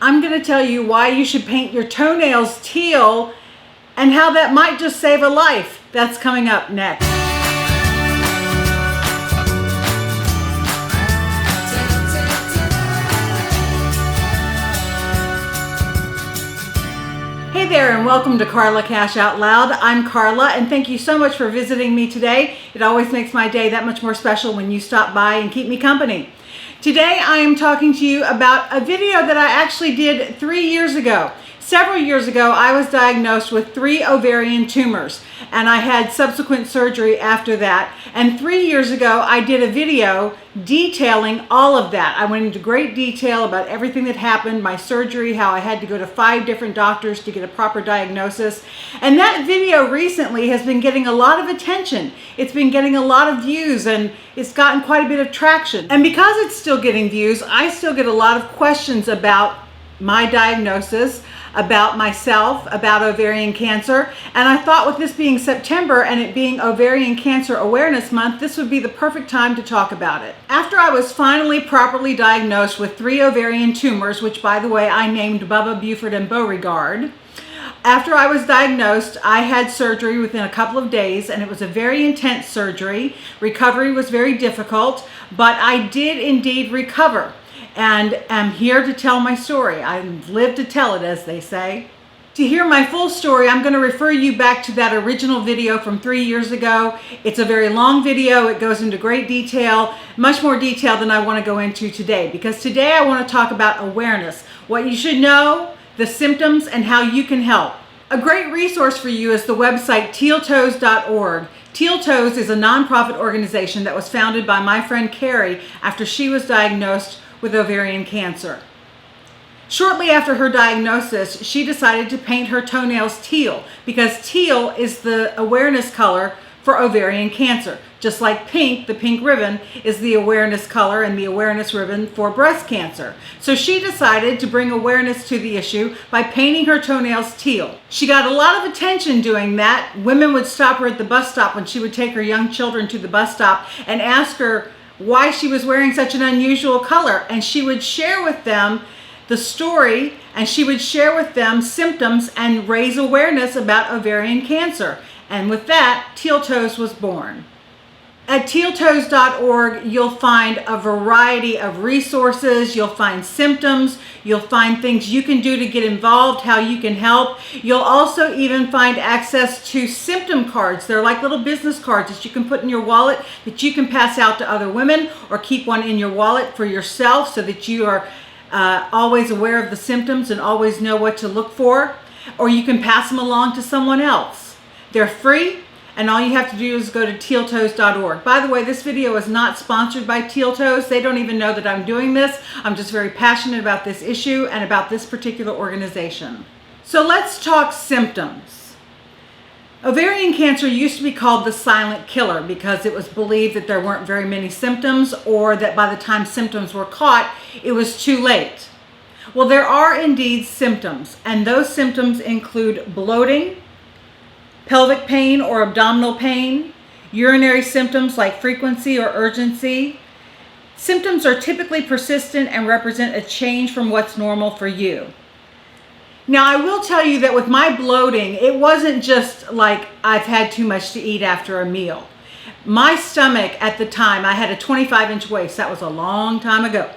I'm going to tell you why you should paint your toenails teal and how that might just save a life. That's coming up next. Hey there, and welcome to Carla Cash Out Loud. I'm Carla, and thank you so much for visiting me today. It always makes my day that much more special when you stop by and keep me company. Today I am talking to you about a video that I actually did 3 years ago. Several years ago, I was diagnosed with 3 ovarian tumors, and I had subsequent surgery after that. And 3 years ago, I did a video detailing all of that. I went into great detail about everything that happened, my surgery, how I had to go to 5 different doctors to get a proper diagnosis. And that video recently has been getting a lot of attention. It's been getting a lot of views, and it's gotten quite a bit of traction. And because it's still getting views, I still get a lot of questions about my diagnosis, about myself, about ovarian cancer. And I thought with this being September and it being Ovarian Cancer Awareness Month, this would be the perfect time to talk about it. After I was finally properly diagnosed with 3 ovarian tumors, which by the way, I named Bubba, Buford, and Beauregard. After I was diagnosed, I had surgery within a couple of days, and it was a very intense surgery. Recovery was very difficult, but I did indeed recover. And am here to tell my story. I live to tell it, as they say. To hear my full story, I'm going to refer you back to that original video from 3 years ago. It's a very long video. It goes into great detail, much more detail than I want to go into today, because today I want to talk about awareness, what you should know, the symptoms, and how you can help. A great resource for you is the website tealtoes.org. Teal Toes is a nonprofit organization that was founded by my friend Carrie after she was diagnosed with ovarian cancer. Shortly after her diagnosis, she decided to paint her toenails teal because teal is the awareness color for ovarian cancer. Just like pink, the pink ribbon, is the awareness color and the awareness ribbon for breast cancer. So she decided to bring awareness to the issue by painting her toenails teal. She got a lot of attention doing that. Women would stop her at the bus stop when she would take her young children to the bus stop and ask her why she was wearing such an unusual color, and she would share with them the story, and she would share with them symptoms and raise awareness about ovarian cancer. And with that, Teal Toes was born. At tealtoes.org, you'll find a variety of resources. You'll find symptoms. You'll find things you can do to get involved, how you can help. You'll also even find access to symptom cards. They're like little business cards that you can put in your wallet that you can pass out to other women, or keep one in your wallet for yourself so that you are always aware of the symptoms and always know what to look for. Or you can pass them along to someone else. They're free. And all you have to do is go to tealtoes.org. By the way, this video is not sponsored by Teal Toes. They don't even know that I'm doing this. I'm just very passionate about this issue and about this particular organization. So let's talk symptoms. Ovarian cancer used to be called the silent killer because it was believed that there weren't very many symptoms, or that by the time symptoms were caught, it was too late. Well, there are indeed symptoms, and those symptoms include bloating, pelvic pain or abdominal pain, urinary symptoms like frequency or urgency. Symptoms are typically persistent and represent a change from what's normal for you. Now, I will tell you that with my bloating, it wasn't just like I've had too much to eat after a meal. My stomach at the time, I had a 25-inch waist. That was a long time ago.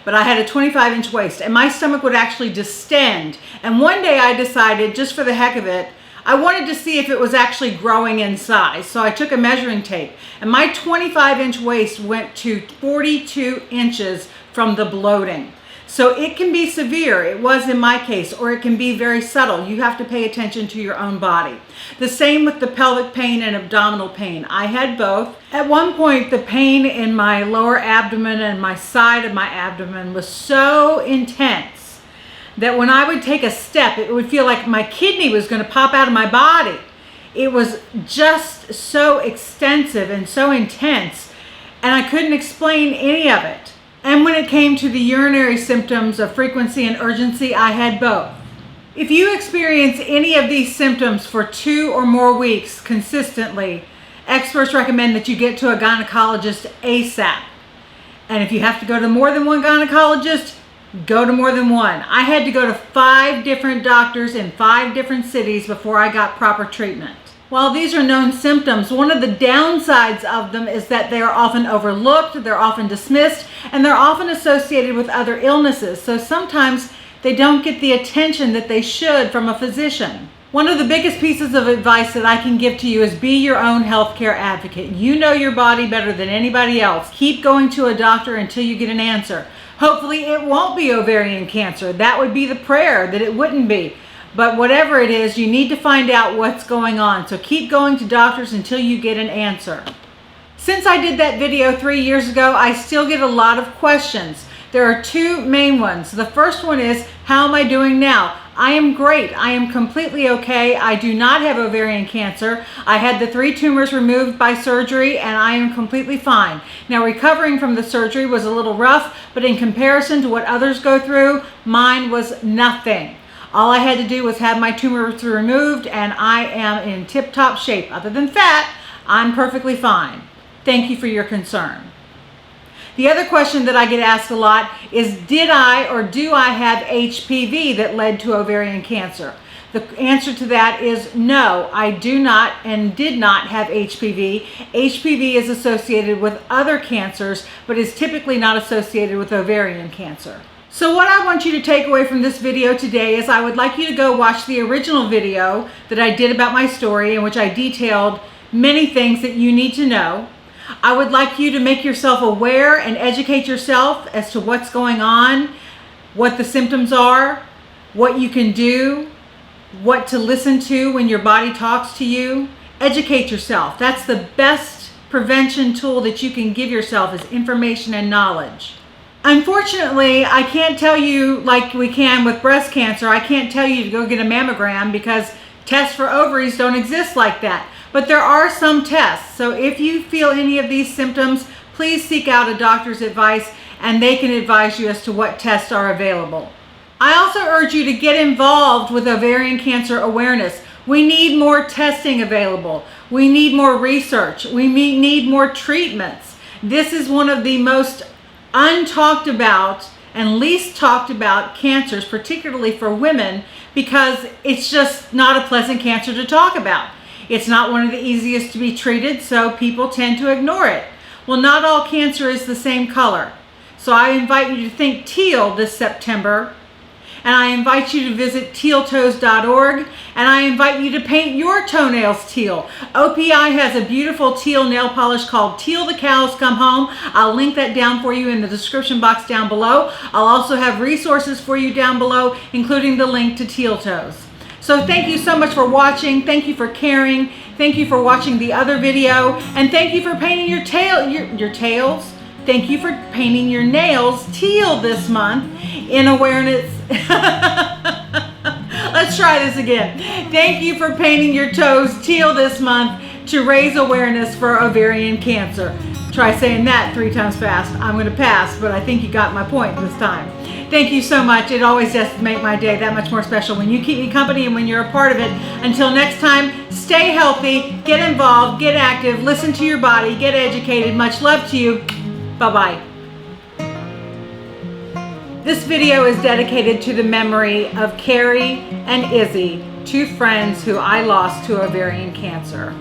But I had a 25-inch waist, and my stomach would actually distend. And one day I decided, just for the heck of it, I wanted to see if it was actually growing in size. So I took a measuring tape, and my 25-inch waist went to 42 inches from the bloating. So it can be severe. It was in my case, or it can be very subtle. You have to pay attention to your own body. The same with the pelvic pain and abdominal pain. I had both. At one point, the pain in my lower abdomen and my side of my abdomen was so intense that when I would take a step, it would feel like my kidney was going to pop out of my body. It was just so extensive and so intense, and I couldn't explain any of it. And when it came to the urinary symptoms of frequency and urgency, I had both. If you experience any of these symptoms for 2 or more weeks consistently, experts recommend that you get to a gynecologist ASAP. And if you have to go to more than one gynecologist, go to more than one. I had to go to 5 different doctors in 5 different cities before I got proper treatment. While these are known symptoms, one of the downsides of them is that they are often overlooked, they're often dismissed, and they're often associated with other illnesses. So sometimes they don't get the attention that they should from a physician. One of the biggest pieces of advice that I can give to you is be your own healthcare advocate. You know your body better than anybody else. Keep going to a doctor until you get an answer. Hopefully it won't be ovarian cancer. That would be the prayer, that it wouldn't be. But whatever it is, you need to find out what's going on. So keep going to doctors until you get an answer. Since I did that video 3 years ago, I still get a lot of questions. There are 2 main ones. The first one is, how am I doing now? I am great. I am completely okay. I do not have ovarian cancer. I had the 3 tumors removed by surgery and I am completely fine. Now, recovering from the surgery was a little rough, but in comparison to what others go through, mine was nothing. All I had to do was have my tumors removed and I am in tip-top shape. Other than fat, I'm perfectly fine. Thank you for your concern. The other question that I get asked a lot is, did I or do I have HPV that led to ovarian cancer? The answer to that is no, I do not and did not have HPV. HPV is associated with other cancers, but is typically not associated with ovarian cancer. So what I want you to take away from this video today is I would like you to go watch the original video that I did about my story, in which I detailed many things that you need to know. I would like you to make yourself aware and educate yourself as to what's going on, what the symptoms are, what you can do, what to listen to when your body talks to you. Educate yourself. That's the best prevention tool that you can give yourself, is information and knowledge. Unfortunately, I can't tell you like we can with breast cancer. I can't tell you to go get a mammogram because tests for ovaries don't exist like that. But there are some tests. So if you feel any of these symptoms, please seek out a doctor's advice and they can advise you as to what tests are available. I also urge you to get involved with ovarian cancer awareness. We need more testing available. We need more research. We need more treatments. This is one of the most untalked about and least talked about cancers, particularly for women, because it's just not a pleasant cancer to talk about. It's not one of the easiest to be treated, so people tend to ignore it. Well, not all cancer is the same color. So I invite you to think teal this September, and I invite you to visit tealtoes.org, and I invite you to paint your toenails teal. OPI has a beautiful teal nail polish called Teal the Cows Come Home. I'll link that down for you in the description box down below. I'll also have resources for you down below, including the link to Teal Toes. So thank you so much for watching. Thank you for caring. Thank you for watching the other video, and thank you for painting your tails. Thank you for painting your nails teal this month in awareness. Let's try this again. Thank you for painting your toes teal this month to raise awareness for ovarian cancer. Try saying that 3 times fast. I'm going to pass, but I think you got my point this time. Thank you so much. It always does make my day that much more special when you keep me company and when you're a part of it. Until next time, stay healthy, get involved, get active, listen to your body, get educated. Much love to you. Bye-bye. This video is dedicated to the memory of Carrie and Izzy, 2 friends who I lost to ovarian cancer.